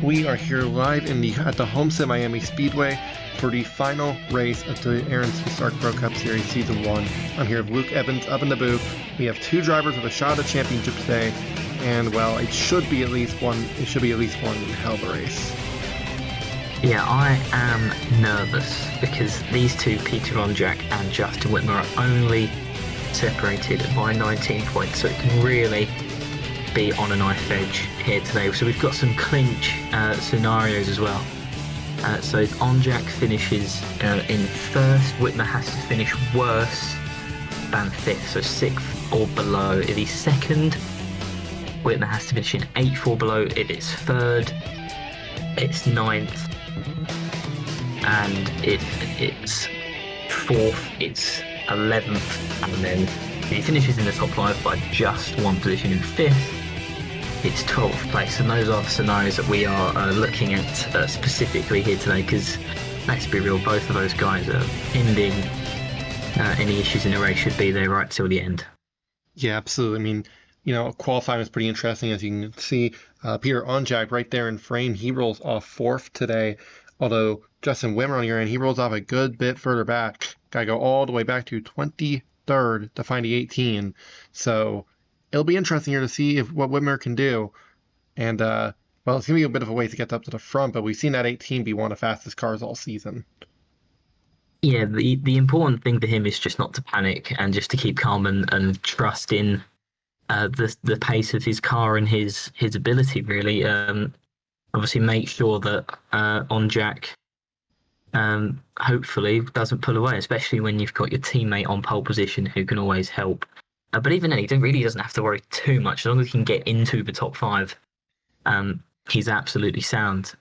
We are here live at the Homestead Miami Speedway for the final race of the Aaron's USARC Pro Cup Series Season 1. I'm here with Luke Evans up in the booth. We have two drivers with a shot at the championship today, and well, it should be at least one hell of a race. Yeah, I am nervous because these two, Peter Onjak and Justin Whitmer, are only separated by 19 points, so it can really be on a knife edge here today. So we've got some clinch scenarios as well. So if Onjak finishes in first, Whitmer has to finish worse than fifth, so sixth or below. If he's second, Whitmer has to finish in eighth or below. If it's third, it's ninth. And if it's fourth, it's 11th. And then if he finishes in the top five by just one position in fifth, it's 12th place. And those are the scenarios that we are looking at specifically here today, because let's be real, both of those guys are pending any issues in the race should be there right till the end. Yeah, absolutely. I mean, qualifying was pretty interesting. As you can see, Peter Onjak right there in frame, he rolls off fourth today. Although Justin Whitmer on your end, he rolls off a good bit further back. Got to go all the way back to 23rd to find the 18. So it'll be interesting here to see what Whitmer can do. And, well, it's going to be a bit of a ways to get up to the front, but we've seen that 18 be one of the fastest cars all season. Yeah, the important thing for him is just not to panic and just to keep calm and trust in the pace of his car and his ability, really. Obviously, make sure that Onjak hopefully doesn't pull away, especially when you've got your teammate on pole position who can always help. But even then, he really doesn't have to worry too much. As long as he can get into the top five, he's absolutely sound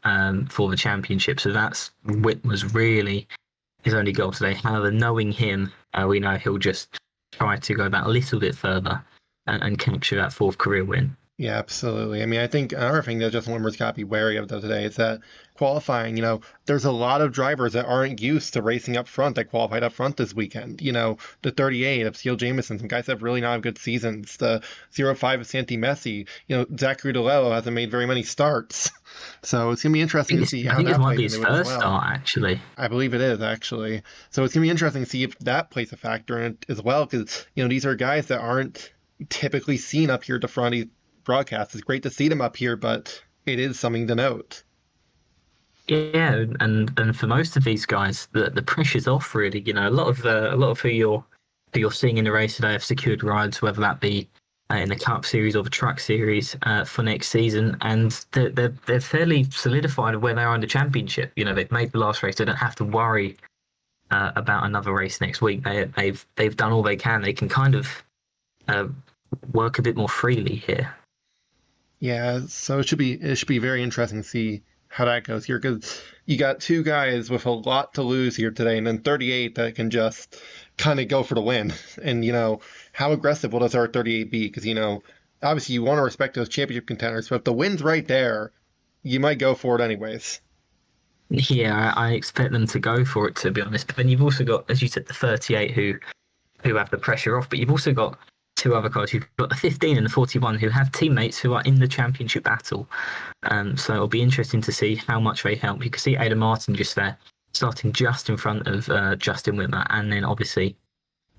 for the championship. So that's was really his only goal today. However, knowing him, we know he'll just try to go that little bit further and capture that fourth career win. Yeah, absolutely. I mean, I think another thing that Justin Whitmer's got to be wary of though today is that qualifying, there's a lot of drivers that aren't used to racing up front that qualified up front this weekend. The 38 of Steele Jameson, some guys that have really not have good seasons. The 05 of Santi Messi, Zachary DeLello hasn't made very many starts. So it's going to be interesting to see how that plays. I think it might be his first start, actually. I believe it is, actually. So it's going to be interesting to see if that plays a factor in it as well, because, these are guys that aren't typically seen up here at the front broadcast. It's great to see them up here, but it is something to note. Yeah, and for most of these guys, the pressure's off. Really, a lot of who you're seeing in the race today have secured rides, whether that be in the Cup Series or the Truck Series for next season, and they're fairly solidified where they are in the championship. They've made the last race; they don't have to worry about another race next week. They've done all they can. They can kind of work a bit more freely here. Yeah, so it should be very interesting to see how that goes here, because you got two guys with a lot to lose here today, and then 38 that can just kind of go for the win. And how aggressive will does our 38 be? Because obviously you want to respect those championship contenders, but if the win's right there, you might go for it anyways. Yeah, I expect them to go for it, to be honest. But then you've also got, as you said, the 38 who have the pressure off, but you've also got two other cars. You've got the 15 and the 41 who have teammates who are in the championship battle. So it'll be interesting to see how much they help. You can see Ada Martin just there, starting just in front of Justin Whitmer. And then obviously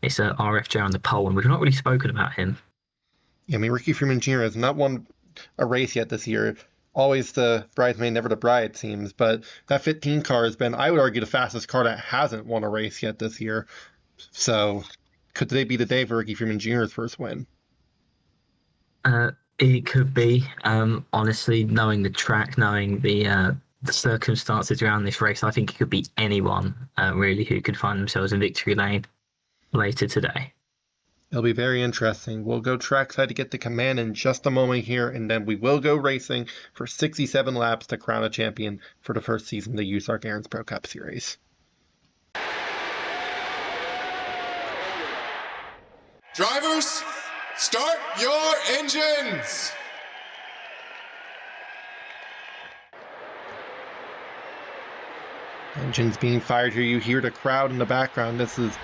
it's RFJ on the pole, and we've not really spoken about him. Yeah, I mean, Ricky Freeman Jr. has not won a race yet this year. Always the bridesmaid, never the bride, it seems. But that 15 car has been, I would argue, the fastest car that hasn't won a race yet this year. So could today be the day for Ricky Freeman Jr.'s first win? It could be. Honestly, knowing the track, knowing the circumstances around this race, I think it could be anyone really who could find themselves in victory lane later today. It'll be very interesting. We'll go trackside to get the command in just a moment here, and then we will go racing for 67 laps to crown a champion for the first season of the USARC Aaron's Pro Cup Series. Drivers, start your engines! Engines being fired here. You hear the crowd in the background. This is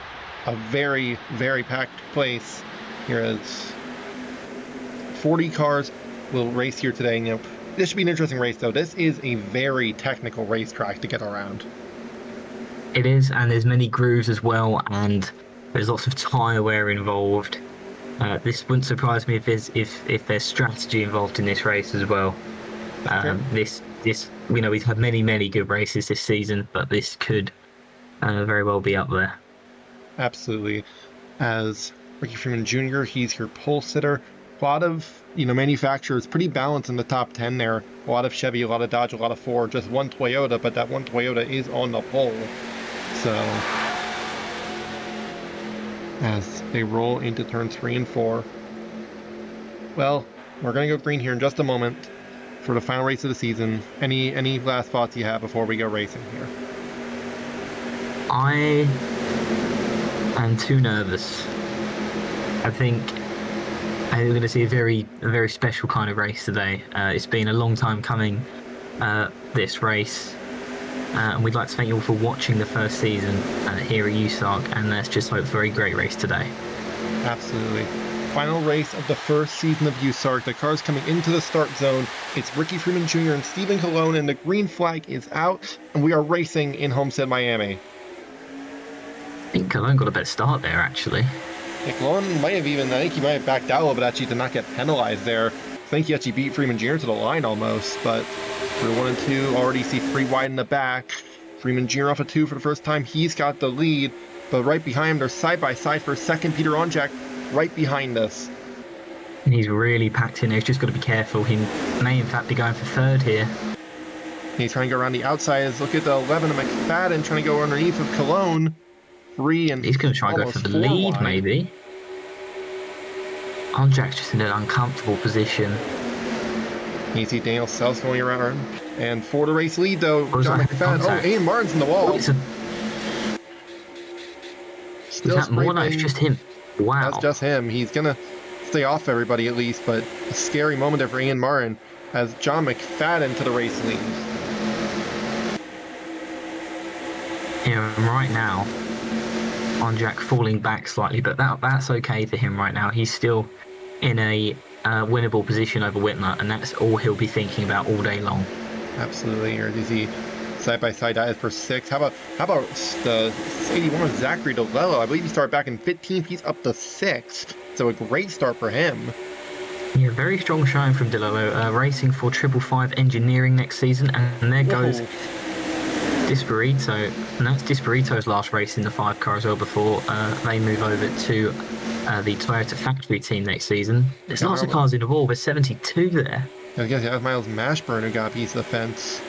a very, very packed place. Here is 40 cars will race here today. This should be an interesting race, though. This is a very technical racetrack to get around. It is, and there's many grooves as well, and there's lots of tyre wear involved. This wouldn't surprise me if there's strategy involved in this race as well. This we've had many good races this season, but this could very well be up there. Absolutely. As Ricky Freeman Jr., he's your pole sitter. A lot of manufacturers pretty balanced in the top 10 there. A lot of Chevy, a lot of Dodge, a lot of Ford, just one Toyota, but that one Toyota is on the pole. So as they roll into turn 3 and 4. Well, we're going to go green here in just a moment for the final race of the season. Any last thoughts you have before we go racing here? I am too nervous. I think we're going to see a very special kind of race today. It's been a long time coming, this race. And we'd like to thank you all for watching the first season here at USARC, and let's just hope for a great race today. Absolutely. Final race of the first season of USARC. The cars coming into the start zone. It's Ricky Freeman Jr. and Stephen Colon, and the green flag is out, and we are racing in Homestead, Miami. I think Colon got a better start there, actually. Yeah, Colon I think he might have backed out a little bit actually to not get penalized there. I think he actually beat Freeman Jr. to the line almost, but for 1 and 2, already see 3 wide in the back. Freeman Jr. off of 2 for the first time. He's got the lead, but right behind him, they're side by side for a second. Peter Onjak right behind us. And he's really packed in there. He's just got to be careful. He may, in fact, be going for third here. He's trying to go around the outsides. Look at the 11 of McFadden trying to go underneath of Cologne. 3 and he's going to try and go for the lead, wide. Maybe. Onjak's just in an uncomfortable position. You see Daniel Sells going around. And for the race lead, though, John McFadden. Oh, Ian Martin's in the wall. Is that more? No, it's just him. Wow. That's just him. He's going to stay off everybody at least, but a scary moment there for Ian Martin as John McFadden to the race lead. Yeah, right now, Onjak falling back slightly, but that's okay for him right now. He's still in a winnable position over Whitmer, and that's all he'll be thinking about all day long. Absolutely. Or does he side by side that is for 6? How about the 81 of Zachary DeLello? I believe he started back in 15th. He's up to 6th. So a great start for him. Yeah, very strong showing from DeLello. Racing for 555 Engineering next season, and there goes Disparito, and that's Disparito's last race in the 5 car as well before they move over to the Toyota factory team next season. There's lots of cars in the wall. There's 72 there. I guess that was Miles Mashburn who got a piece of the fence.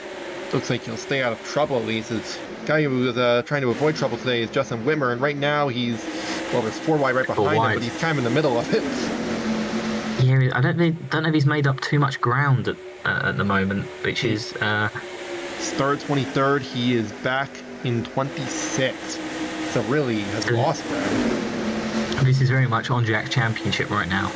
Looks like he'll stay out of trouble at least. The guy who was trying to avoid trouble today is Justin Whitmer, and right now he's, there's 4 wide right behind him, but he's kind of in the middle of it. Yeah, I don't know if he's made up too much ground at the moment, which is... Started 23rd, he is back in 26th. So really has lost ground. This is very much Onjak's championship right now.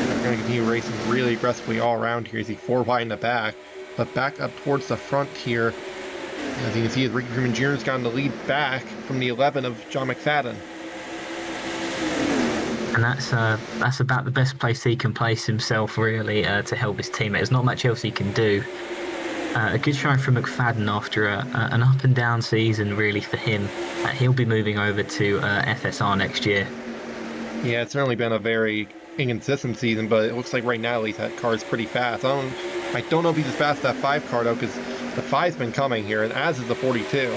They're going to continue racing really aggressively all around here. You see 4 wide in the back, but back up towards the front here. As you can see, Ricky Freeman Jr. has gotten the lead back from the 11 of John McFadden. And that's about the best place he can place himself, really, to help his teammate. There's not much else he can do. A good showing from McFadden after an up-and-down season, really, for him. He'll be moving over to FSR next year. Yeah, it's certainly been a very inconsistent season, but it looks like right now at least that car is pretty fast. I don't know if he's as fast as that 5 car, though, because the 5's been coming here, and as is the 42.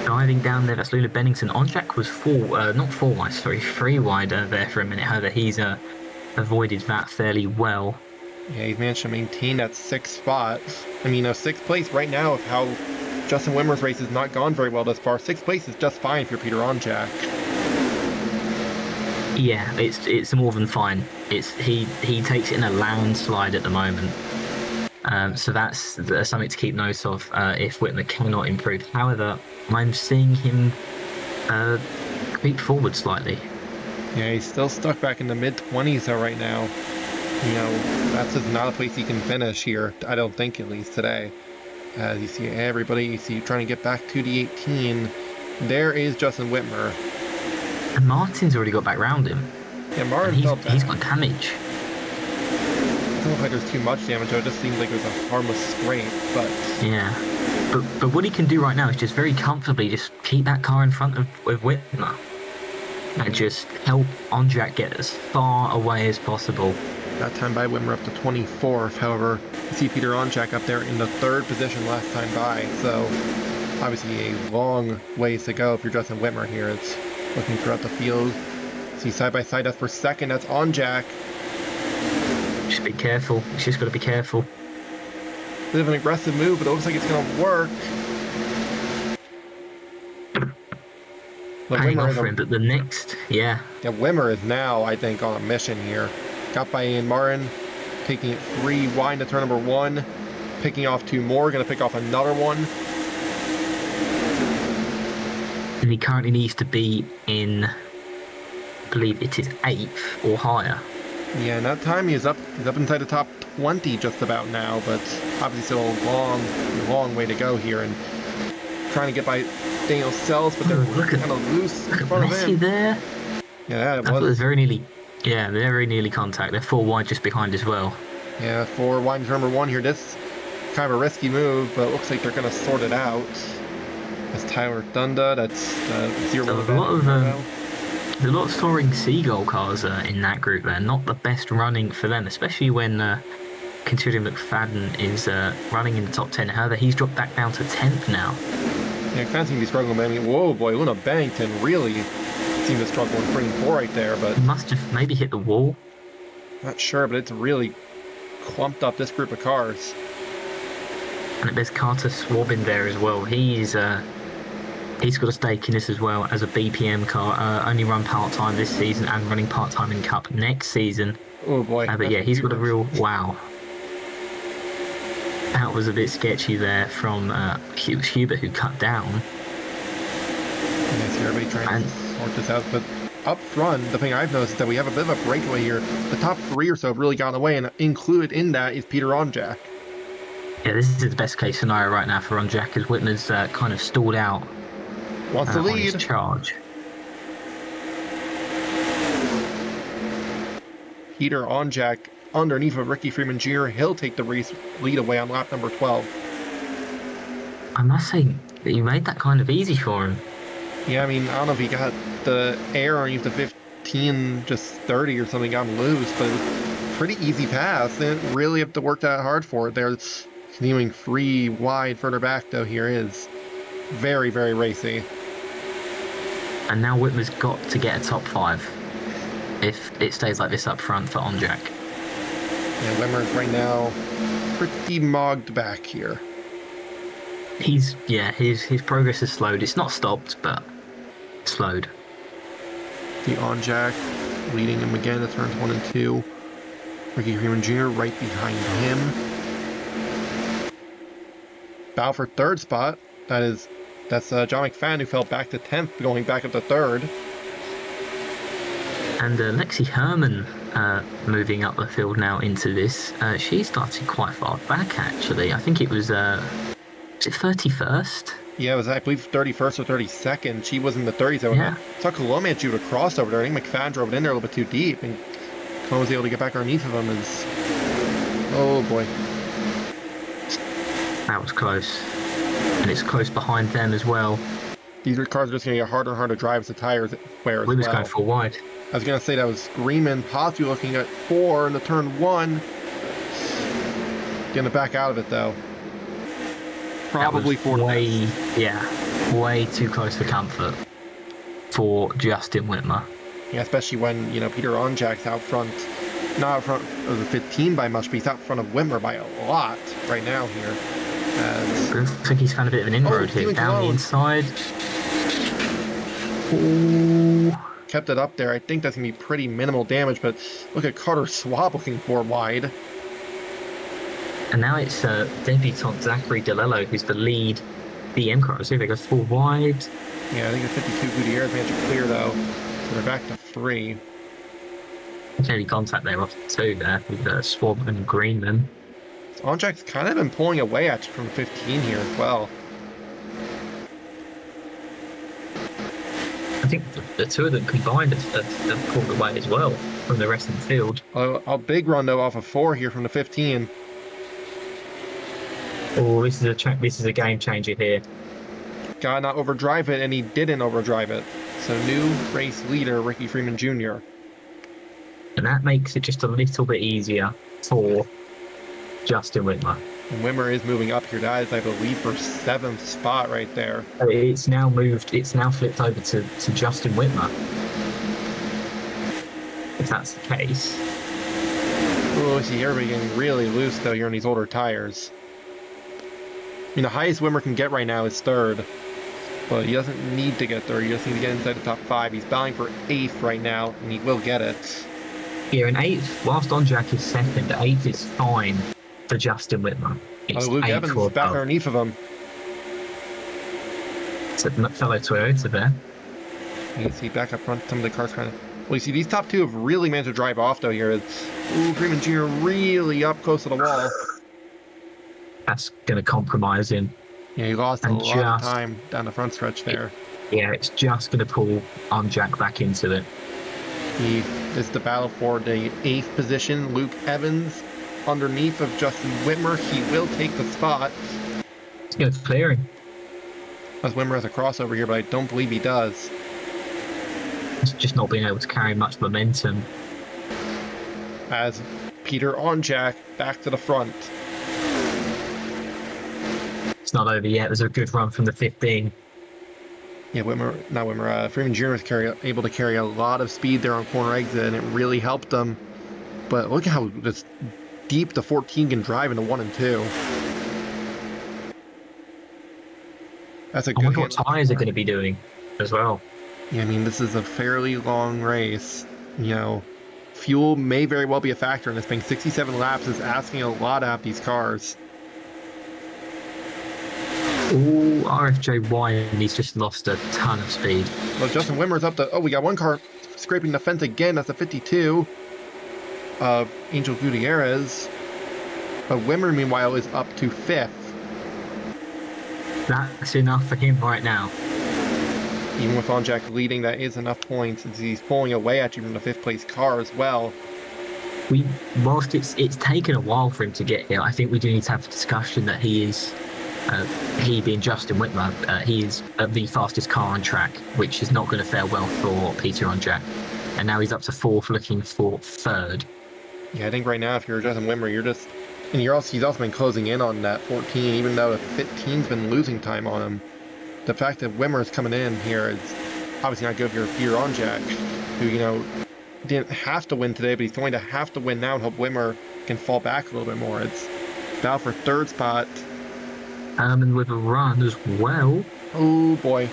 Diving down there, that's Lula Bennington. Onjak was 3 wide there for a minute. However, he's avoided that fairly well. Yeah, he's managed to maintain that 6th spot. I mean, 6th place right now of how Justin Whitmer's race has not gone very well thus far. 6th place is just fine for Peter Onjak. Yeah, it's more than fine. He takes it in a landslide at the moment. So that's something to keep note of if Whitmer cannot improve. However, I'm seeing him creep forward slightly. Yeah, he's still stuck back in the mid-20s though right now. That's just not a place he can finish here, I don't think, at least today. As you see everybody, you see trying to get back to the 18. There is Justin Whitmer. And Martin's already got back round him. Yeah, Martin's he's got damage. So like there's too much damage, though. It just seems like it was a harmless scrape, but... Yeah. But what he can do right now is just very comfortably just keep that car in front of Whitmer. And just help Onjak get as far away as possible. That time by Whitmer up to 24th. However, you see Peter Onjak up there in the 3rd position last time by. So, obviously a long ways to go if you're Justin Whitmer here. It's looking throughout the field. See side by side, that's for 2nd. That's Onjak. Just be careful. He's just got to be careful. Bit of an aggressive move, but it looks like it's going to work. Paying off for him, but the next, yeah. Yeah, Whitmer is now, I think, on a mission here. Got by Ian Martin, taking it 3 wide to turn number 1, picking off 2 more, going to pick off another one. And he currently needs to be in, I believe it is 8th or higher. Yeah, and that time he's up inside the top 20 just about now, but obviously still a long way to go here, and trying to get by Daniel Sells, but they're kind of loose in front of him. There. Yeah, it was very nearly. Yeah, they're very nearly contact. They're 4 wide just behind as well. Yeah, 4 wide to number 1 here. This kind of a risky move, but it looks like they're going to sort it out. That's Tyler Thunda. That's 0 so there's a lot of soaring Seagull cars in that group there. Not the best running for them, especially when considering McFadden is running in the top 10. However, he's dropped back down to 10th now. Yeah, kind of seems to be struggling, but I mean, whoa, boy, Luna Bennington really seemed to struggle in 3 and 4 right there, but... He must have maybe hit the wall. Not sure, but it's really clumped up this group of cars. And there's Carter Swab in there as well. He's got a stake in this as well as a BPM car. Only run part-time this season and running part-time in Cup next season. Oh, boy. But yeah, he's got a real... Wow. That was a bit sketchy there from Hubert, who cut down. Yeah, see everybody trying to sort this out, but up front, the thing I've noticed is that we have a bit of a breakaway here. The top 3 or so have really gotten away, and included in that is Peter Onjak. Yeah, this is the best case scenario right now for Onjak, as Whitmer's kind of stalled out. Wants to lead. On his charge. Peter Onjak underneath of Ricky Freeman Jr. He'll take the race lead away on lap number 12. I must say that you made that kind of easy for him. Yeah, I mean, I don't know if he got the air underneath the 15, just 30 or something, got him loose, but it was a pretty easy pass. They didn't really have to work that hard for it. They're continuing 3 wide further back, though. Here is very, very racy. And now Whitmer's got to get a top 5 if it stays like this up front for Onjak. Yeah, Whitmer's right now pretty mogged back here. His progress has slowed. It's not stopped, but slowed. The Onjak leading him again to turns 1 and 2. Ricky Freeman Jr. right behind him. Battle for 3rd spot. That's John McFadden, who fell back to 10th, going back up to 3rd. And Lexi Herman moving up the field now into this. She started quite far back, actually. I think it was it 31st? Yeah, it was, I believe, 31st or 32nd. She was in the 30s. I saw Colomé do a cross over there. I think McFadden drove it in there a little bit too deep, and Colomé was able to get back underneath of him. Oh, boy. That was close. And it's close behind them as well. These cars are just going to get harder and harder to drive as the tires wear as well. We was going 4 wide. I was going to say that was Screamin', possibly looking at 4 in the turn 1. Getting to back out of it, though. Probably 4. Way too close for comfort for Justin Whitmer. Yeah, especially when, Peter Onjak's out front. Not out front of the 15 by much, but he's out front of Whitmer by a lot right now here. Looks like he's found a bit of an inroad here. Down the inside. Ooh. Kept it up there. I think that's going to be pretty minimal damage, but look at Carter Swab looking 4 wide. And now it's debutant Zachary DeLello, who's the lead BM car. So they go 4 wide. Yeah, I think it's 52 Gutierrez managed to clear, though. So they're back to 3. Nearly contact there off 2 there with Swab and Greenman. Onjak's kind of been pulling away actually from 15 here as well. think the two of them combined have pulled away as well from the rest of the field. A big run though off of 4 here from the 15. Oh, this is a game changer here. Gotta not overdrive it, and he didn't overdrive it. So new race leader, Ricky Freeman Jr. And that makes it just a little bit easier for Justin Whitmer. And Wimmer is moving up here. That is, I believe, for 7th spot right there. It's now flipped over to Justin Whitmer. If that's the case. Oh, see everybody getting really loose though here on these older tires. I mean, the highest Wimmer can get right now is 3rd. But he doesn't need to get 3rd. He just needs to get inside the top 5. He's battling for 8th right now, and he will get it. Yeah, and 8th, whilst Onjak is 2nd, 8th is fine for Justin Whitmer. It's Luke Evans is back underneath of him. It's a fellow Toyota there. You see back up front, some of the cars kind of... Well, you see, these top 2 have really managed to drive off, though, here. It's Freeman Jr. really up close to the wall. That's going to compromise him. Yeah, he lost a lot of time down the front stretch there. Yeah, it's just going to pull Onjak back into it. This is the battle for the 8th position. Luke Evans underneath of Justin Whitmer. He will take the spot. It's going to clear him. As Whitmer has a crossover here, but I don't believe he does. It's just not being able to carry much momentum. As Peter Onjak back to the front. It's not over yet. There's a good run from the 15. Yeah, Freeman Jr. was able to carry a lot of speed there on corner exit, and it really helped them. But look at how just deep the 14 can drive into 1 and 2. That's a good. I wonder what tyres are going to be doing as well. Yeah, I mean, this is a fairly long race. You know, fuel may very well be a factor, and this being 67 laps is asking a lot out of these cars. Oh, RFJ1, he's just lost a ton of speed. Well, Justin Wimmer's up to... Oh, we got one car scraping the fence again. That's a 52 of Angel Gutierrez. But Wimmer, meanwhile, is up to 5th. That's enough for him right now. Even with Onjak leading, that is enough points, as he's pulling away at you from the 5th place car as well. Whilst it's taken a while for him to get here, I think we do need to have a discussion that he is... he being Justin Whitmer, he is the fastest car on track, which is not going to fare well for Peter Onjak. And now he's up to 4th, looking for 3rd. Yeah, I think right now, if you're Justin Whitmer, you're just... And he's also been closing in on that 14, even though the 15's been losing time on him. The fact that Wimmer is coming in here is obviously not good if you're Peter Onjak, who, you know, didn't have to win today, but he's going to have to win now and hope Wimmer can fall back a little bit more. It's battle for 3rd spot. And with a run as well. Oh boy.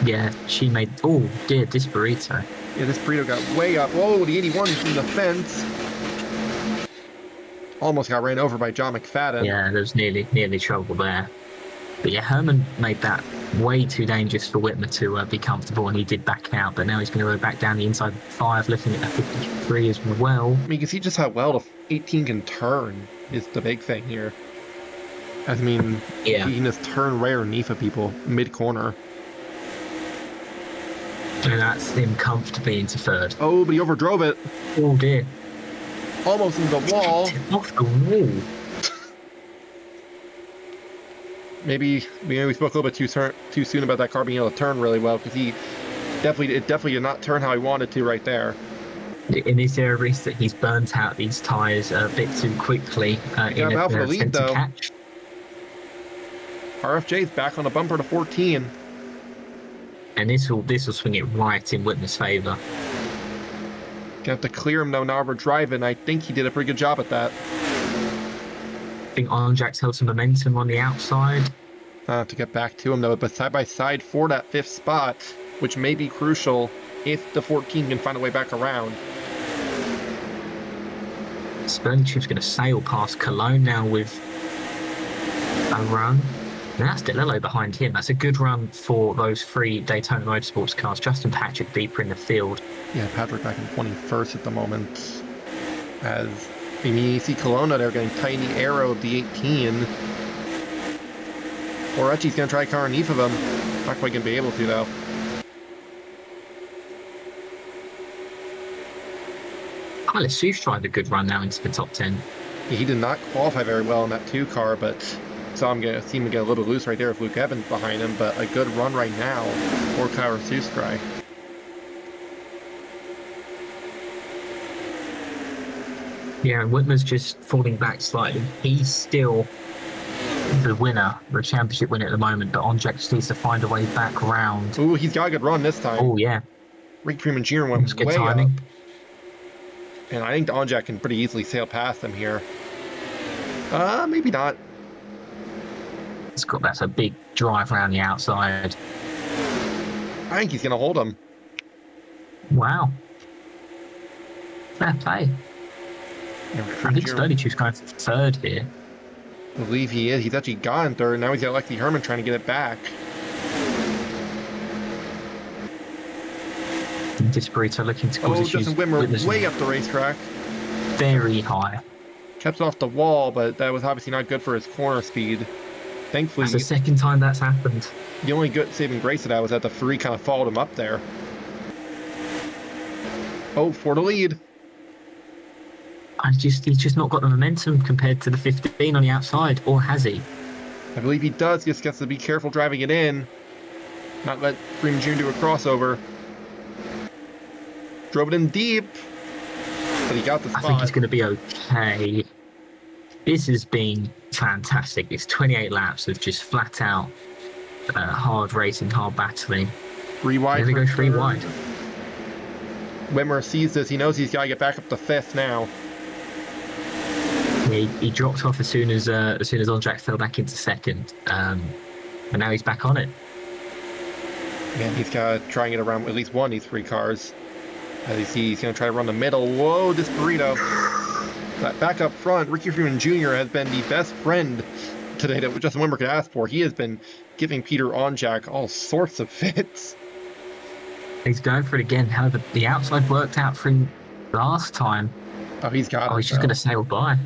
Yeah, she made... Oh dear, this burrito. Yeah, this burrito got way up. Whoa, the 81 from the fence. Almost got ran over by John McFadden. Yeah, there was nearly trouble there. But yeah, Herman made that way too dangerous for Whitmer to be comfortable, and he did back out. But now he's going to go back down the inside 5, looking at that 53 as well. I mean, you can see just how well the 18 can turn is the big thing here. I mean, yeah. He can just turn right underneath of people mid-corner. And that's him comfortably into 3rd. Oh, but he overdrove it. Oh dear. Almost into the wall. Off the wall. Maybe we spoke a little bit too soon about that car being able to turn really well, because it definitely did not turn how he wanted to right there. In this area of race that he's burnt out these tyres a bit too quickly in out for the lead, though. catch. RFJ's back on the bumper to 14. And this will swing it right in Whitmer's favour. Gonna have to clear him though now we're driving. I think he did a pretty good job at that. I think Onjak's held some momentum on the outside. To get back to him though, but side by side for that 5th spot, which may be crucial if the 14 can find a way back around. Spurling's going to sail past Cologne now with a run. And that's DeLillo behind him. That's a good run for those 3 Daytona Motorsports cars. Justin Patrick deeper in the field. Yeah, Patrick back in 21st at the moment. As you see Colonna there getting tiny arrow of the 18. Orechi's going to try car underneath of him. Not quite going to be able to though. Tyler Sue's tried a good run now into the top 10. Yeah, he did not qualify very well in that 2 car, but so I'm going to see him get a little loose right there with Luke Evans behind him, but a good run right now for Tyler Sue's. Yeah, and Whitmer's just falling back slightly. He's still the winner, the championship winner at the moment, but Onjak just needs to find a way back round. Ooh, he's got a good run this time. Oh, yeah. Rick Freeman Jr. went Good way timing. up. And I think Onjak can pretty easily sail past him here. Maybe not. That's a big drive around the outside. I think he's going to hold him. Wow. Fair play. Yeah, I think Stonichu's going for third here. I believe he is. He's actually gone third. Now he's got Lexi Herman trying to get it back. Disparito looking to cause issues. Justin Whitmer way up the racetrack. Very high. Kept it off the wall, but that was obviously not good for his corner speed. Thankfully, That's the second time that's happened. the only good saving grace of that was that the free kind of followed him up there. Oh, for the lead. He's just not got the momentum compared to the 15 on the outside, or has he? I believe he does. Just gets to be careful driving it in. Not let Freeman Jr. do a crossover. Drove it in deep. But he got the spot. I think he's going to be okay. This has been fantastic. It's 28 laps of just flat out hard racing, hard battling. 3 wide. There we go, 3 wide. Whitmer sees this. He knows he's got to get back up to 5th now. He dropped off as soon as Onjak fell back into 2nd. And now he's back on it. Yeah, he's got to try and get around at least one of these 3 cars. As you see, he's going to try to run the middle. Whoa, this burrito. That back up front, Ricky Freeman Jr. has been the best friend today that Justin Whitmer could ask for. He has been giving Peter Onjak all sorts of fits. He's going for it again. However, the outside worked out for him last time. Oh, he's got it. He's just going to sail by.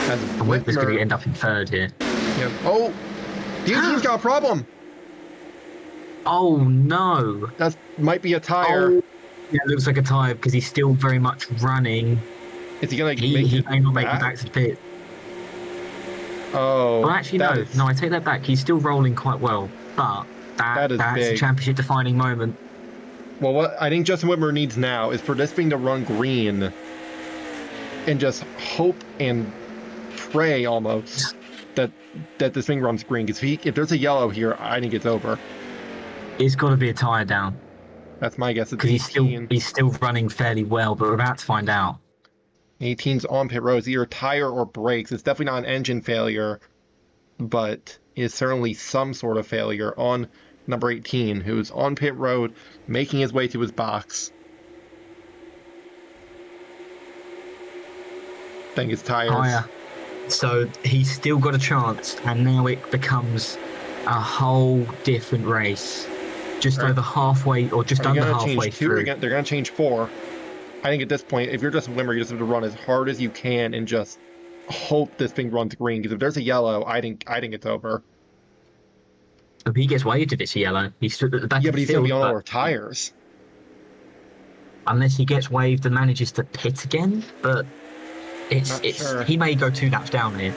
And Whitmer's going to end up in 3rd here. Yeah. Oh, he's got a problem. Oh, no. That might be a tire. Oh, yeah, it looks like a tire because he's still very much running. Is he going to He may not make it back to the pit. Oh. Well, actually, no, I take that back. He's still rolling quite well, but that's big. a championship-defining moment. Well, what I think Justin Whitmer needs now is for this thing to run green and just hope and pray almost that this thing runs green. Because if there's a yellow here, I think it's over. It's got to be a tyre down. That's my guess. It's Because 18. he's still running fairly well, but we're about to find out. 18's on pit road. It's either tire or brakes. It's definitely not an engine failure, but is certainly some sort of failure on number 18, who's on pit road, making his way to his box. I think it's tires. Tyre. So he's still got a chance, and now it becomes a whole different race. Just over halfway, or just under halfway through. They're going to change 4. I think at this point, if you're just a Whitmer, you just have to run as hard as you can and just hope this thing runs green. Because if there's a yellow, I think it's over. If he gets waved if it's yellow, he's stood at the back of the Yeah, but he's field, going to be on our tires. Unless he gets waved and manages to pit again, but Sure. He may go 2 laps down here.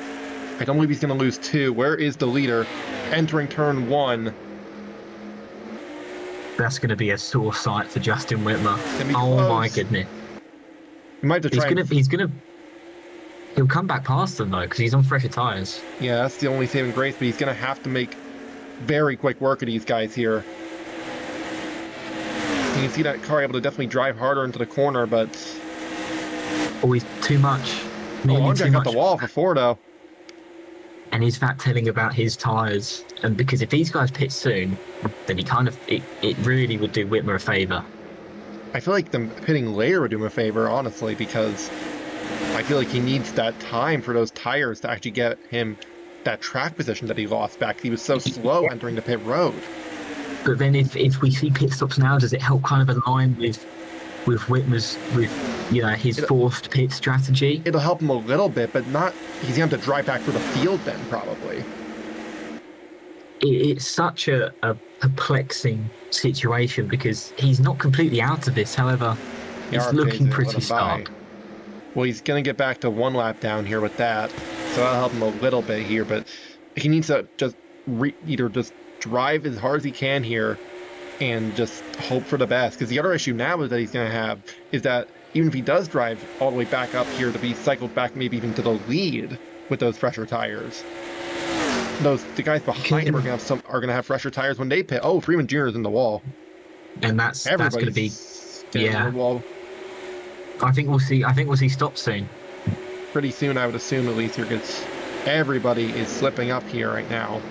I don't believe he's going to lose 2. Where is the leader? Entering turn 1. That's going to be a sore sight for Justin Whitmer. Oh close. my goodness! He might have to try. He'll come back past them though because he's on fresher tires. Yeah, that's the only saving grace. But he's going to have to make very quick work of these guys here. You can see that car able to definitely drive harder into the corner, but Always too much. Onjak got the wall for 4 though. And is that telling about his tyres? And because if these guys pit soon, then it really would do Whitmer a favour. I feel like them pitting later would do him a favor, honestly, because I feel like he needs that time for those tires to actually get him that track position that he lost back. He was so slow entering the pit road. But then if we see pit stops now, does it help kind of align with Whitmer's, his forced pit strategy? It'll help him a little bit, but not. He's going to have to drive back for the field then, probably. It's such a perplexing situation because he's not completely out of this. However, The It's RFJ's looking gonna let pretty him by. stark. Well, he's going to get back to 1 lap down here with that, so that'll help him a little bit here, but he needs to just either just drive as hard as he can here and just hope for the best, because the other issue now is that he's going to have is that even if he does drive all the way back up here to be cycled back maybe even to the lead with those fresher tires, the guys behind him are going to have fresher tires when they pit. Oh, Freeman Jr. is in the wall. And that's going to be, getting in the wall. I think we'll see stops soon. Pretty soon, I would assume, at least here, because everybody is slipping up here right now.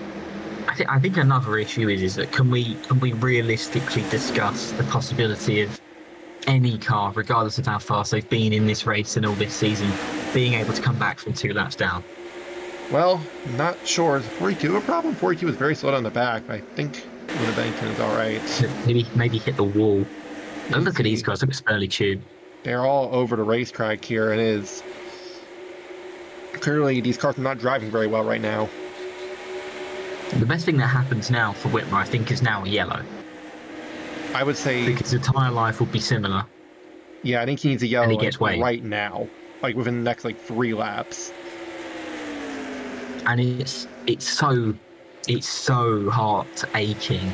I think another issue is that can we realistically discuss the possibility of any car, regardless of how fast they've been in this race and all this season, being able to come back from 2 laps down? Well, not sure. Is 42 a problem? 42 is very slow on the back. I think Luna Bennington is all right. Maybe hit the wall. But look at these guys. Look at Spurley Tube. They're all over the racetrack here, and it is clearly these cars are not driving very well right now. The best thing that happens now for Whitmer, I think, is now a yellow. I would say because the tyre life will be similar. Yeah, I think he needs a yellow and he gets right now, like within the next 3 laps. And it's so heart aching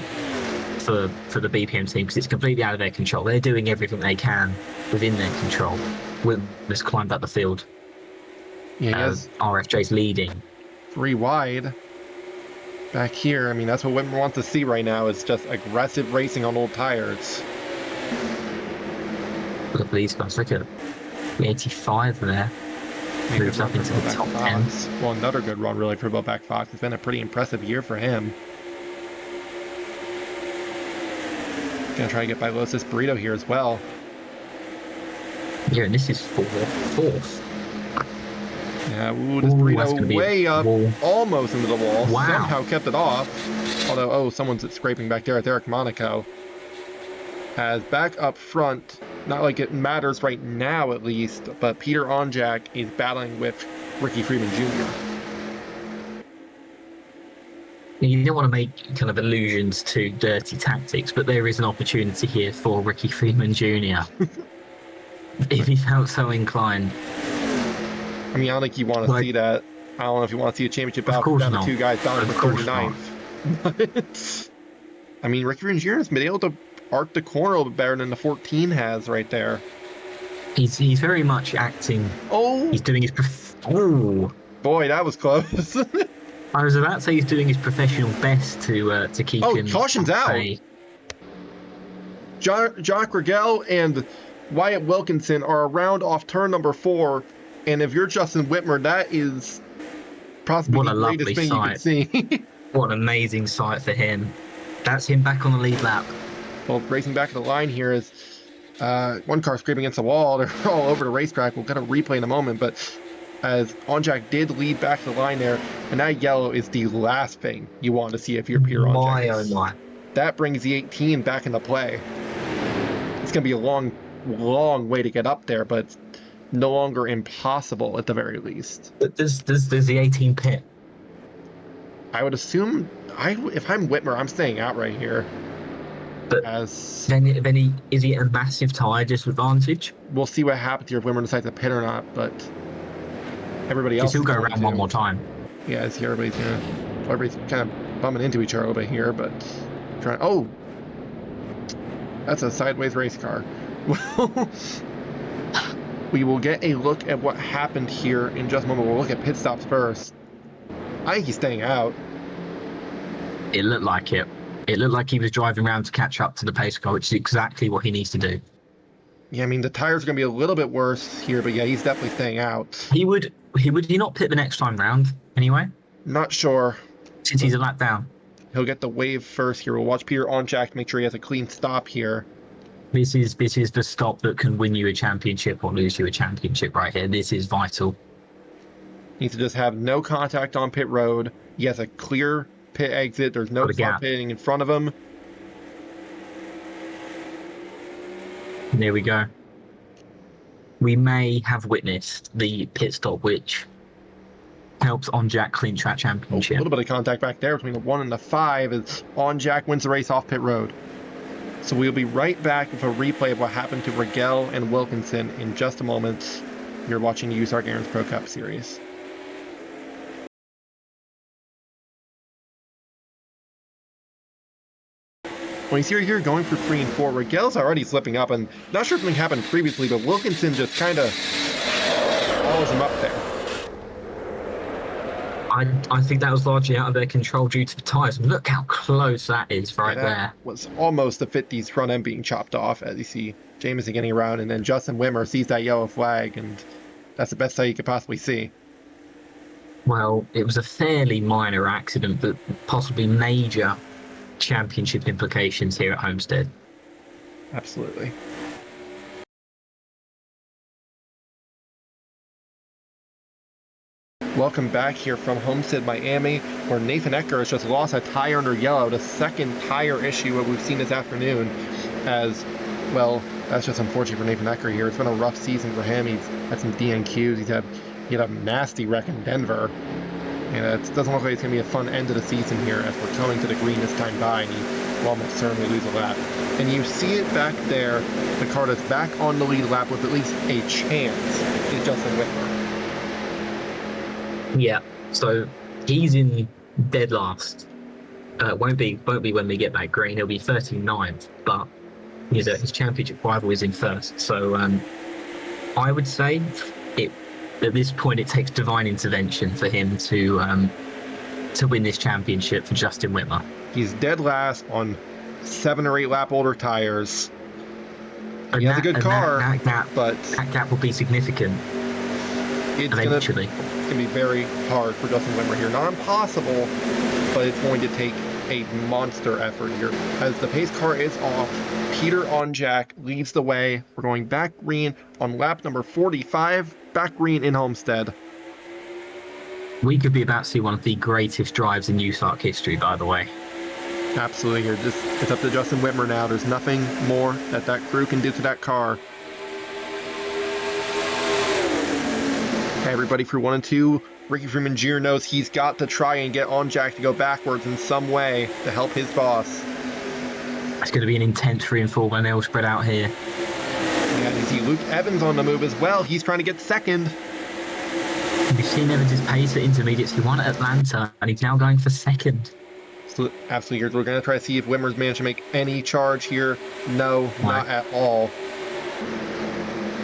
for the BPM team because it's completely out of their control. They're doing everything they can within their control. Whitmer's climbed up the field. Yeah, RFJ's leading. 3 wide. Back here, I mean, that's what Whitmer wants to see right now, is just aggressive racing on old tires. Look at these guys. Look at the 85 there. Moves up into the top 10. Well, another good run, really, for Bobak Fox. It's been a pretty impressive year for him. Gonna try to get by Losis Burrito here as well. Yeah, and this is fourth. Yeah, this Burrito way up, almost into the wall. Wow. Somehow kept it off. Although, someone's scraping back there. It's Eric Monaco. As back up front, not like it matters right now at least, but Peter Onjak is battling with Ricky Freeman Jr. You don't want to make kind of allusions to dirty tactics, but there is an opportunity here for Ricky Freeman Jr. if he felt so inclined. I mean, I don't think you want to see that. I don't know if you want to see a championship battle down to 2 guys down for 39th. But, I mean, Ricky Freeman Jr. has been able to arc the corner a little bit better than the 14 has right there. He's very much acting. Oh! He's doing his... Boy, that was close. I was about to say he's doing his professional best to keep him... Oh, caution's out! Jock Rigel and Wyatt Wilkinson are around off turn number 4, and if you're Justin Whitmer, that is possibly the greatest thing you can see. What an amazing sight for him. That's him back on the lead lap. Well, racing back to the line here is one car scraping against the wall. They're all over the racetrack. We'll get a replay in a moment, but as Onjak did lead back to the line there, and that yellow is the last thing you want to see if you're Peter Onjak. My oh my. That brings the 18 back into play. It's going to be a long, long way to get up there, but it's no longer impossible at the very least. But does the 18 pit? I would assume, if I'm Whitmer, I'm staying out right here. But then is he a massive tyre disadvantage? We'll see what happens here if Whitmer decides to pit or not, but everybody else... He'll go around one more time. Yeah, everybody's kind of bumming into each other a little bit here, but trying... Oh! That's a sideways race car. Well, we will get a look at what happened here in just a moment. We'll look at pit stops first. I think he's staying out. It looked like it. It looked like he was driving around to catch up to the pace car, which is exactly what he needs to do. Yeah, I mean, the tires are going to be a little bit worse here, but yeah, he's definitely staying out. He would not pit the next time round, anyway? Not sure. Since he's a lap down. He'll get the wave first here. We'll watch Peter Onjak to make sure he has a clean stop here. This is the stop that can win you a championship or lose you a championship right here. This is vital. Needs to just have no contact on pit road. He has a clear pit exit. There's no stop pitting in front of him. There we go. We may have witnessed the pit stop which helps Onjak clinch that championship. A little bit of contact back there between the 1 and the 5 as Onjak wins the race off pit road. So we'll be right back with a replay of what happened to Rigel and Wilkinson in just a moment. You're watching the USARC Aaron's Pro Cup series. Well, you see right here going for 3 and 4. Rigel's already slipping up, and not sure if something happened previously, but Wilkinson just kind of follows him up there. I think that was largely out of their control due to the tyres. Look how close that is right there. Was almost the 50s front end being chopped off, as you see Jameson getting around, and then Justin Wimmer sees that yellow flag, and that's the best sight you could possibly see. Well, it was a fairly minor accident, but possibly major championship implications here at Homestead. Absolutely. Welcome back here from Homestead, Miami, where Nathan Ecker has just lost a tire under yellow, the second tire issue that we've seen this afternoon. As well, that's just unfortunate for Nathan Ecker here. It's been a rough season for him. He's had some DNQs. He had a nasty wreck in Denver. And it doesn't look like it's going to be a fun end of the season here as we're coming to the green this time by, and he will almost certainly lose a lap. And you see it back there, the car that's back on the lead lap with at least a chance is Justin Whitmer. Yeah, so he's in dead last. Won't be when we get back green. He'll be 39th, but his championship rival is in first. So I would say at this point it takes divine intervention for him to win this championship for Justin Whitmer. He's dead last on 7 or 8 lap older tires. He has a good car, but that gap will be significant eventually. It's going to be very hard for Justin Wimmer here. Not impossible, but it's going to take a monster effort here. As the pace car is off, Peter Onjak leads the way. We're going back green on lap number 45, back green in Homestead. We could be about to see one of the greatest drives in USARC history, by the way. Absolutely. Here, it's up to Justin Whitmer now. There's nothing more that crew can do to that car. Okay, everybody, for 1 and 2, Ricky Freeman Jr. knows he's got to try and get Onjak to go backwards in some way to help his boss. It's going to be an intense 3 and 4 when they all spread out here. Yeah, you see Luke Evans on the move as well. He's trying to get second. We've seen Evans' pace at intermediates. He won at Atlanta, and he's now going for second. So, absolutely. We're going to try to see if Wimmer's managed to make any charge here. No, not at all.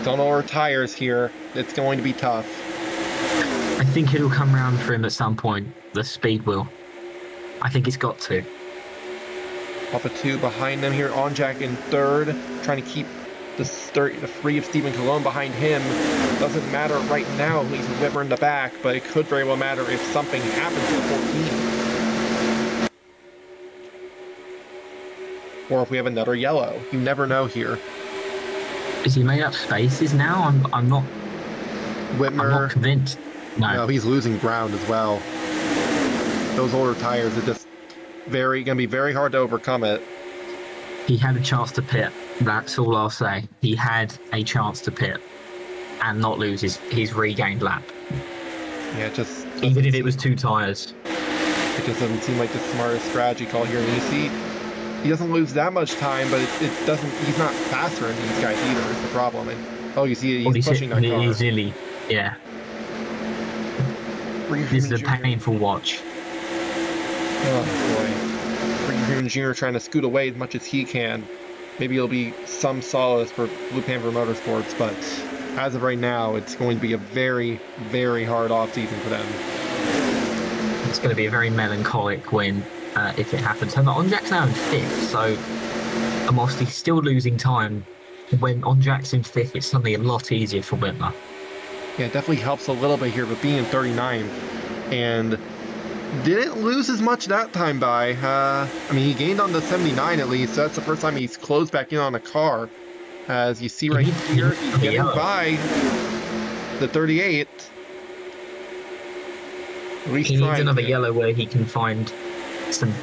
Don't know our tires here. It's going to be tough. I think it'll come round for him at some point. The speed will. I think it's got to. Off of 2 behind them here. Onjak in 3rd, trying to keep the free of Stephen Colon behind him. Doesn't matter right now. He's Whitmer in the back, but it could very well matter if something happens to the 14. Or if we have another yellow. You never know here. Is he made up spaces now? I'm not. Whitmer, I'm not convinced. No, he's losing ground as well. Those older tires are just going to be very hard to overcome it. He had a chance to pit. That's all I'll say. He had a chance to pit and not lose his regained lap. Yeah, it just even if it was 2 tires. It just doesn't seem like the smartest strategy call here. And you see, he doesn't lose that much time, but it doesn't. He's not faster than these guys either. Is the problem? And you see, he's pushing that car. Easily, yeah. This is a painful watch. Oh boy, Ricky Freeman Jr. trying to scoot away as much as he can. Maybe it'll be some solace for Blue Panther Motorsports, but as of right now, it's going to be a very, very hard off-season for them. It's going to be a very melancholic win if it happens. So Onjak's now in 5th, so whilst he's still losing time, when Onjak's in 5th, it's suddenly a lot easier for Whitmer. Yeah, it definitely helps a little bit here, but being in 39 and didn't lose as much that time by. He gained on the 79 at least, so that's the first time he's closed back in on a car. As you see right here, he's getting by the 38. At least he needs another yellow where he can find some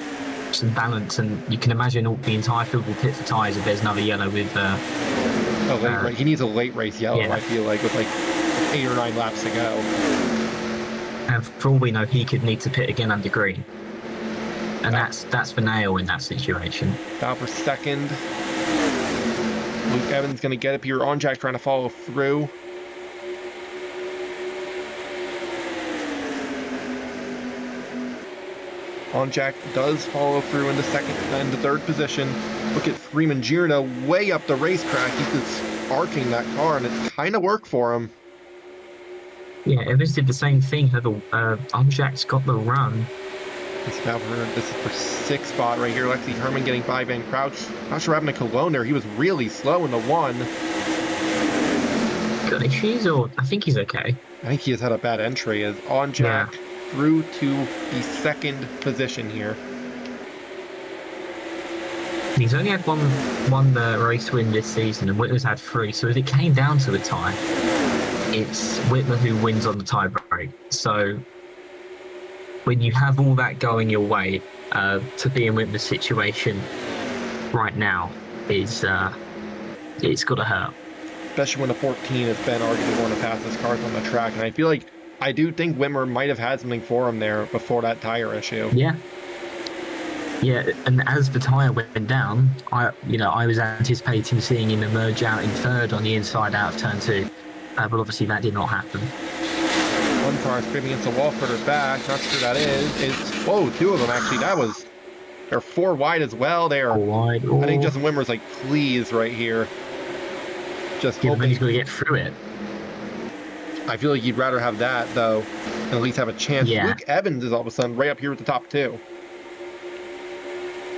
balance, and you can imagine the entire field will pit for tyres if there's another yellow with... he needs a late race yellow, yeah. I feel like, with 8 or 9 laps to go. And for all we know, he could need to pit again under green. And that's the nail in that situation. Battle for second. Luke Evans going to get up here. On Jack trying to follow through. On Jack does follow through in the second and the third position. Look at Freeman Girna way up the racetrack. He's just arcing that car, and it kind of worked for him. Yeah, Evans did the same thing. On Jack's got the run. This is for sixth spot right here. Lexi Herman getting by Van Crouch. Not sure what happened to Cologne there. He was really slow in the one. Got issues, or I think he's okay. I think he has had a bad entry. As On Jack through to the second position here. He's only had one race win this season, and Whitmer's had 3. So if it came down to a tie, it's Whitmer who wins on the tie break. So when you have all that going your way, to be in Whitmer's situation right now is it's got to hurt. Especially when the 14 has been arguably one of the fastest cars on the track, and I do think Whitmer might have had something for him there before that tire issue. Yeah, and as the tyre went down, I was anticipating seeing him emerge out in third on the inside out of turn 2, but obviously that did not happen. One car is scraping against the wall further back. Not sure that is. Whoa, 2 of them actually. They're 4 wide as well. They're 4 wide. I think Justin Wimmer's like, please, right here. Just hoping he's going to get through it. I feel like you'd rather have that though, and at least have a chance. Yeah. Luke Evans is all of a sudden right up here with the top 2.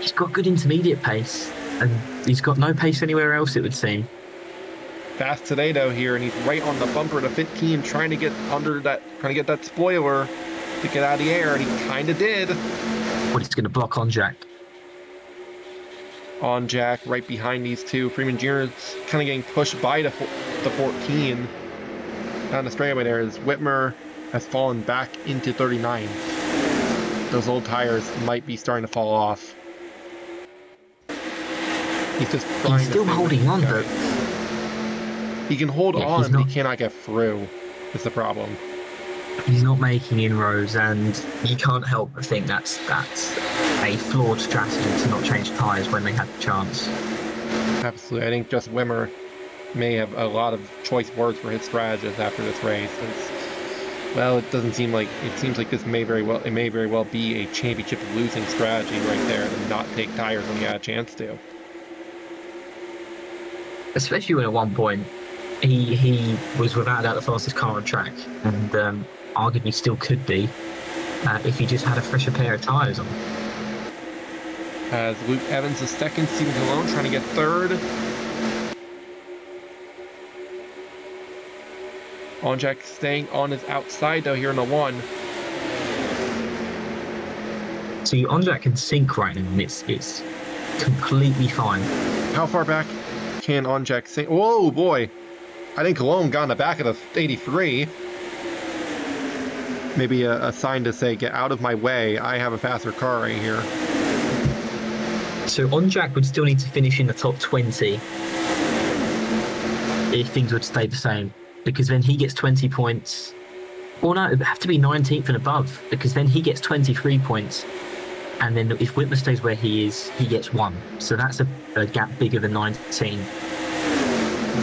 He's got good intermediate pace, and he's got no pace anywhere else, it would seem. Fast today though here, and he's right on the bumper to 15, trying to get that spoiler to get out of the air, and he kind of did. But it's going to block On Jack. On Jack right behind these 2. Freeman Jr.'s kind of getting pushed by the 14. Down the straightaway there as Whitmer has fallen back into 39. Those old tires might be starting to fall off. He's just trying He's still holding on, though. He can hold on, but he cannot get through. Is the problem. He's not making inroads, and you can't help but think that's a flawed strategy to not change tyres when they had the chance. Absolutely. I think just Whitmer may have a lot of choice words for his strategists after this race. It seems like this may very well be a championship losing strategy right there, to not take tires when you had a chance to. Especially when at one point he was without doubt the fastest car on track, and arguably still could be if he just had a fresher pair of tyres on. As Luke Evans is second, Stephen Cologne trying to get third. On Jack staying on his outside though here in the 1. See, On Jack can sink right now, and it's completely fine. How far back can On Jack sink? Whoa, boy! I think Cologne got in the back of the 83. Maybe a sign to say, get out of my way. I have a faster car right here. So On Jack would still need to finish in the top 20 if things would stay the same, because then he gets 20 points. Or no, it would have to be 19th and above, because then he gets 23 points. And then if Whitmer stays where he is, he gets 1. So that's a gap bigger than 19.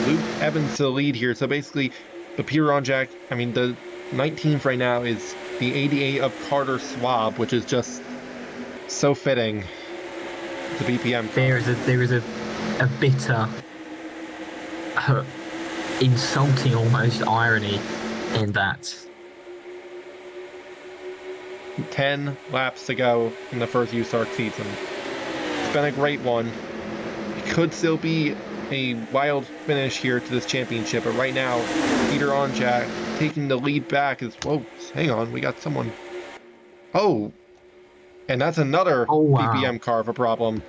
Luke Evans to the lead here. So basically, the Peter On Jack, the 19th right now is the 88 of Carter Swab, which is just so fitting. The BPM. There is a bitter, insulting almost irony in that. 10 laps to go in the first USARC season. It's been a great one. It could still be a wild finish here to this championship, but right now, Peter On Jack taking the lead back is, whoa, hang on, we got someone. Oh, and that's another BPM car of a problem.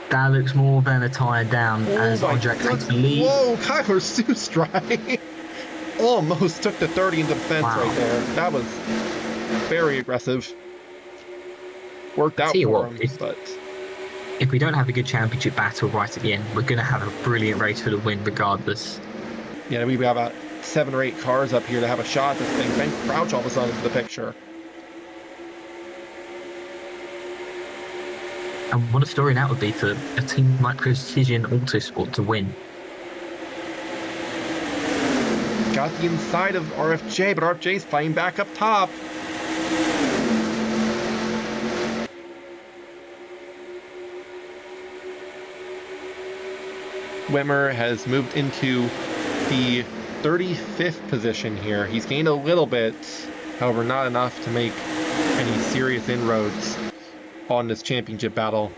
That looks more than a tyre down as On Jack takes the lead. Whoa, Kyler Sustrike almost took the 30 into the fence right there. That was very aggressive. Worked out for him, but if we don't have a good championship battle right at the end, we're going to have a brilliant race for the win regardless. Yeah, we've got about 7 or 8 cars up here to have a shot at this thing. Ben Crouch all of a sudden into the picture. And what a story that would be for a team like Precision Autosport to win. Got the inside of RFJ, but RFJ's fighting back up top. Wimmer has moved into the 35th position here. He's gained a little bit, however, not enough to make any serious inroads on this championship battle.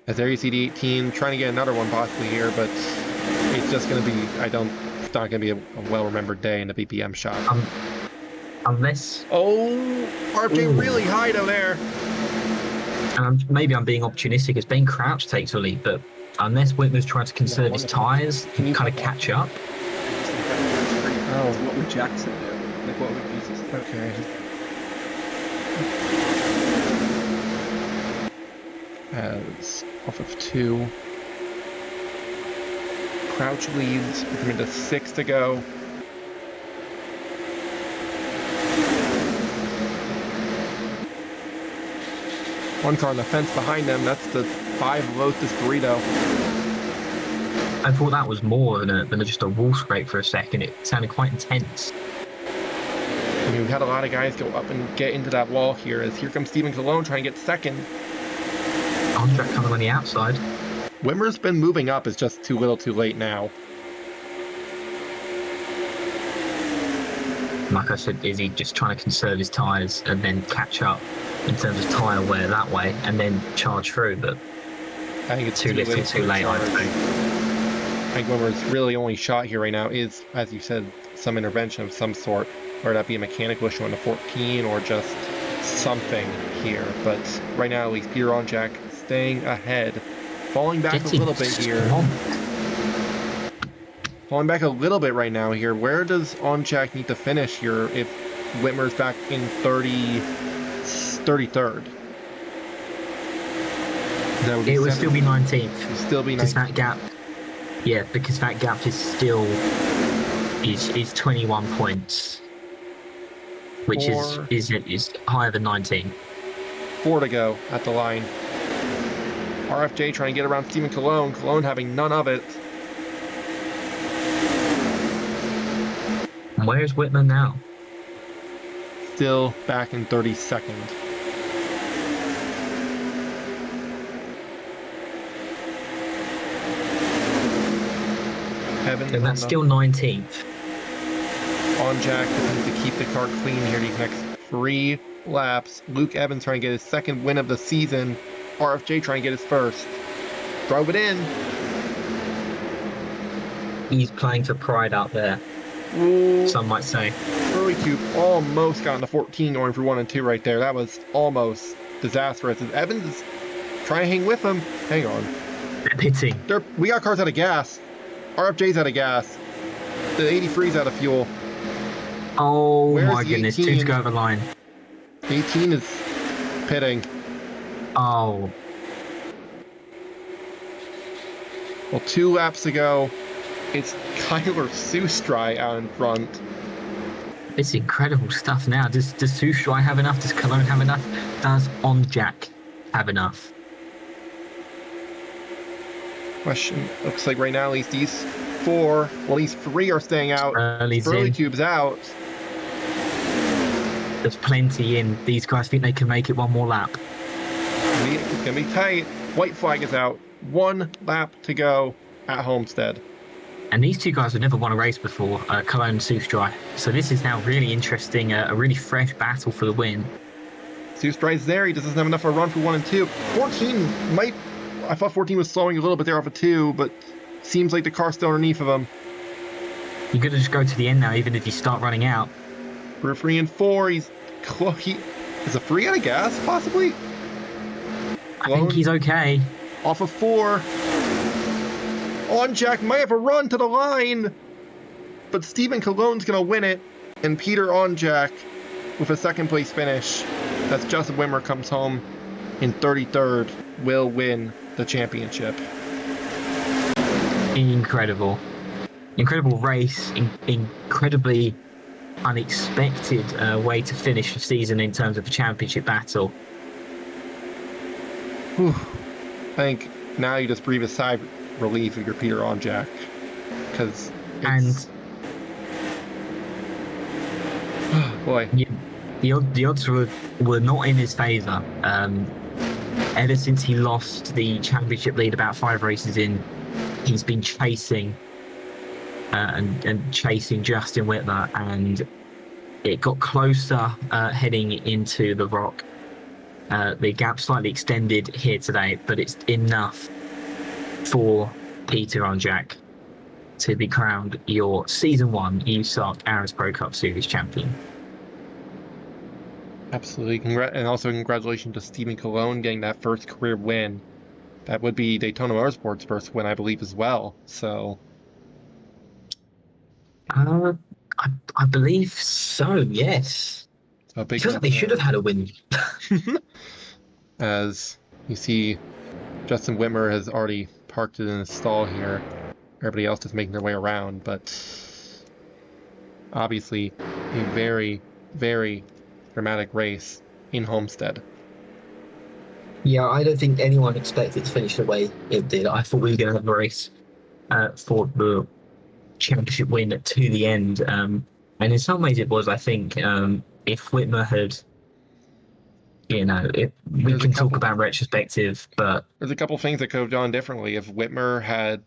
As there you see the 18 trying to get another one possibly here, but it's just going to be, it's not going to be a well-remembered day in the BPM shot. Unless... Oh, RFJ really high though there. And maybe I'm being opportunistic as Ben Crouch takes the lead, but unless Whitmer's trying to conserve his tyres and kind of catch up. Oh, what would Jackson do? Like, what would Jesus do? Okay. As off of 2. Crouch leads, we're coming to 6 to go. One car on the fence behind them, that's the 5 Lotus Burrito. I thought that was more than just a wall scrape for a second. It sounded quite intense. I mean, we've had a lot of guys go up and get into that wall here, as here comes Stephen Cologne trying to get second. Andrak coming on the outside. Wimmer's been moving up, it's just too little too late now. Like I said, is he just trying to conserve his tyres and then catch up in terms of tyre wear that way and then charge through? But I think it's too little too late, I think. I think Wimmer's really only shot here right now is, as you said, some intervention of some sort, whether that be a mechanical issue on the 14 or just something here. But right now, at least Peter Onjak staying ahead, falling back a little bit here. Falling back a little bit right now here. Where does Onjak need to finish here if Whitmer's back in 33rd? It would still be 19th. It'd still be 19th. Because that gap, yeah, because that gap is still is 21 points, which is higher than 19. 4 to go at the line. RFJ trying to get around Stephen Cologne. Cologne having none of it. Where's Whitman now? Still back in 32nd. Evans And that's still 19th. Onjak looking to keep the car clean here these next 3 laps. Luke Evans trying to get his second win of the season. RFJ trying to get his first. Drove it in. He's playing for pride out there. Ooh. Some might say. Early Cube almost got into 14 going for 1 and 2 right there. That was almost disastrous. As Evans is trying to hang with him. Hang on. They're pitting. We got cars out of gas. RFJ's out of gas. The 83's out of fuel. Oh Where's my the goodness, 18? 2 to go over the line. 18 is pitting. Oh, Well, 2 laps to go. It's Kyler Sustry out in front. it's incredible stuff now. Does Sushrai have enough? Does Cologne have enough? Does Onjak have enough? Question. Looks like right now at least these 4, well, these 3 are staying out. Early in. Cube's out. There's plenty in. These guys think they can make it one more lap. It's going to be tight. White flag is out. 1 lap to go at Homestead. And these 2 guys have never won a race before, Cologne and Sustrai. So this is now really interesting, a really fresh battle for the win. Sustry's there. He just doesn't have enough of a run for 1 and 2. 14 might... I thought 14 was slowing a little bit there off of 2, but seems like the car's still underneath of him. You're going to just go to the end now, even if you start running out. We're 3 and 4. He's close. Is a 3 out of gas, possibly? I think he's okay. Off of 4. Onjak might have a run to the line, but Stephen Cologne's going to win it, and Peter Onjak with a 2nd place finish. That's Justin Wimmer comes home in 33rd, will win the championship. Incredible. Incredible race, incredibly unexpected way to finish the season in terms of a championship battle. Whew. I think now you just breathe a sigh of relief if you're Peter on Jack, because it's boy. The odds were not in his favour. Ever since he lost the championship lead about 5 races in, he's been chasing and chasing Justin Whitmer, and it got closer heading into the Rock. The gap slightly extended here today, but it's enough for Peter on Jack to be crowned your Season 1 USARC Arrows Pro Cup Series champion. Absolutely. And also congratulations to Stephen Colon getting that first career win. That would be Daytona Motorsports' first win, I believe, as well. So, I believe so. Yes. a I big feel like they should have had a win. As you see, Justin Whitmer has already parked it in his stall here. Everybody else is making their way around, but obviously a very, very dramatic race in Homestead. Yeah, I don't think anyone expected to finish the way it did. I thought we were going to have a race for the championship win to the end. And in some ways it was, I think, if Whitmer had, we can talk about retrospective, but there's a couple things that could have gone differently. If Whitmer had,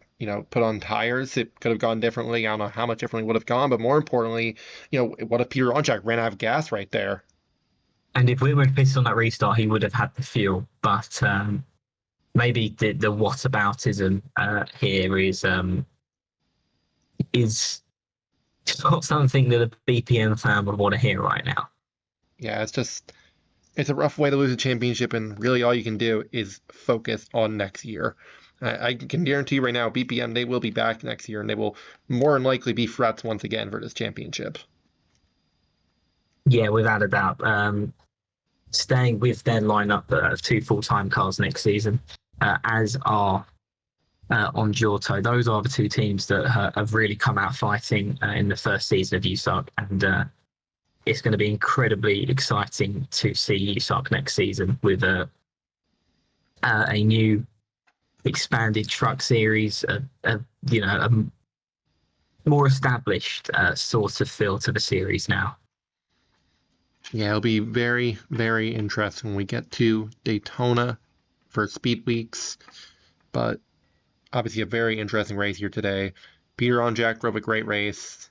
put on tires, it could have gone differently. I don't know how much differently it would have gone, but more importantly, what if Peter Onchak ran out of gas right there? And if Whitmer had pissed on that restart, he would have had the fuel. But maybe the whataboutism here is not something that a BPM fan would want to hear right now. Yeah, it's a rough way to lose a championship, and really all you can do is focus on next year. I can guarantee right now, BPM, they will be back next year, and they will more than likely be threats once again for this championship. Yeah, without a doubt. Staying with their lineup of 2 full-time cars next season, as are on Giotto. Those are the 2 teams that have really come out fighting in the first season of USARC, and it's going to be incredibly exciting to see USARC next season with a new expanded truck series, a more established sort of feel to the series now. Yeah, it'll be very, very interesting when we get to Daytona for Speed Weeks, but obviously a very interesting race here today. Peter Onjak drove a great race.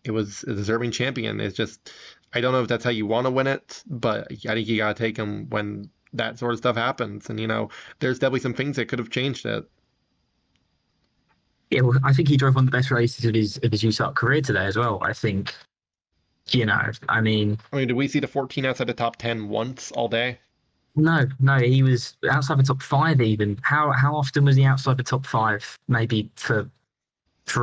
It was a deserving champion. It's just, I don't know if that's how you want to win it, but I think you got to take him when that sort of stuff happens. And, there's definitely some things that could have changed it. Yeah, well, I think he drove one of the best races of his USARC career today as well. I think, I mean, did we see the 14 outside the top 10 once all day? No, he was outside the top 5 even. How often was he outside the top 5? Maybe for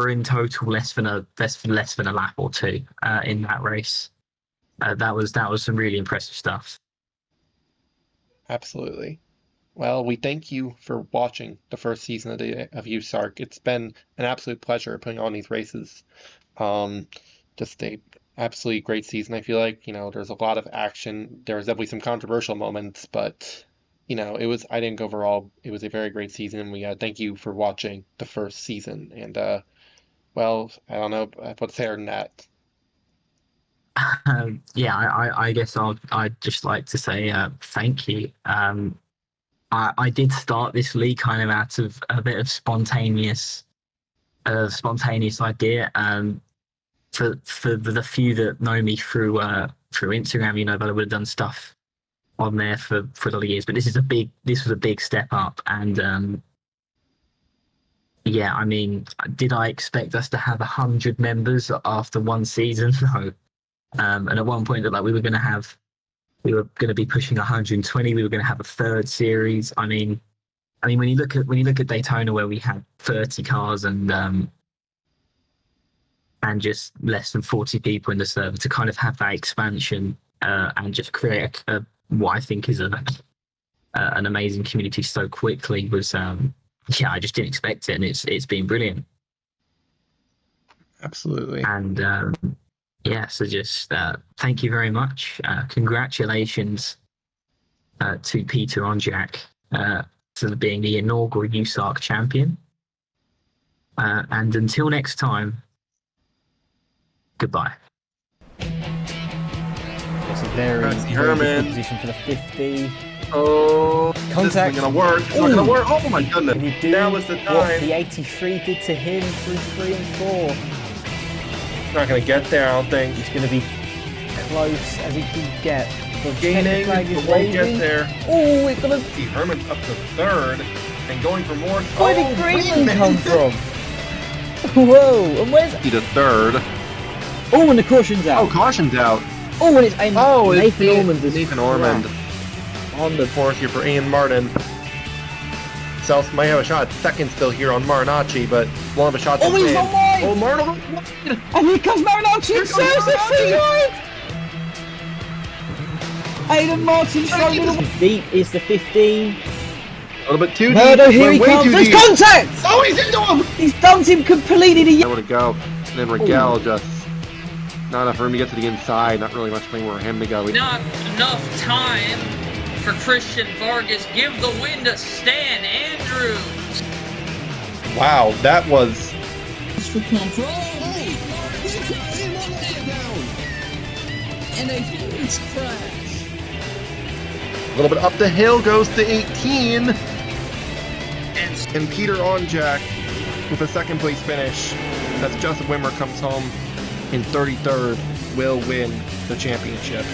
in total less than a lap or 2 in that race. That was some really impressive stuff. Absolutely. Well, we thank you for watching the first season of USARC. It's been an absolute pleasure putting on these races. Just a absolutely great season. I feel like, there's a lot of action. There was definitely some controversial moments, but, I think overall it was a very great season. We thank you for watching the first season. And, well, I don't know what's there than that. Yeah, I guess I'd just like to say thank you. I did start this league kind of out of a bit of spontaneous idea. For the few that know me through Instagram, that I would have done stuff on there for a lot of years. But this was a big step up, and yeah, I mean, did I expect us to have 100 members after one season? No. And at one point, we were going to be pushing 120. We were going to have a 3rd series. I mean, when you look at Daytona, where we had 30 cars and just less than 40 people in the server, to kind of have that expansion and just create what I think is an amazing community so quickly was, I just didn't expect it, and it's been brilliant. Absolutely. And so just thank you very much. Congratulations to Peter Onjak of being the inaugural USARC champion. And until next time, goodbye. It's a very Herman. good position for the 50. Oh, Contact. This isn't gonna work. It's not gonna work. Oh my goodness. Can he do Now is the what time. the 83 did to him through 3 and 4? It's not gonna get there, I don't think. He's going to be close as he can get. The Gaining, flag is but won't get waving. there. Oh, it's going to... See, Herman's up to third and going for more. Where did Greenland come from? Whoa, and where's... To third. Oh, and the caution's out. Oh, caution's out. Oh, and it's aimed. Oh, it's Nathan Ormond is Nathan Ormond on the fourth here for Ian Martin. South might have a shot at second still here on Marinacci, but won't have a shot to Oh, he's win. not wide! Oh, Martin! And here comes Marinacci and serves the free wide! Aidan Martin struggling away. Deep is the 15. A little bit too deep. Murdo, here he Way comes. too There's deep. contact! Oh, he's into him! He's dumped him completely to Nowhere to go. And then Rigel just not enough room to get to the inside. Not really much room for him to go. Not enough time for Christian Vargas. Give the win to Stan Andrews. Wow, that was For control. He's across him on the down. And a huge crash. a little bit up the hill, goes to 18. And Peter Onjak with a second place finish. That's Justin Wimmer comes home in 33rd, will win the championship.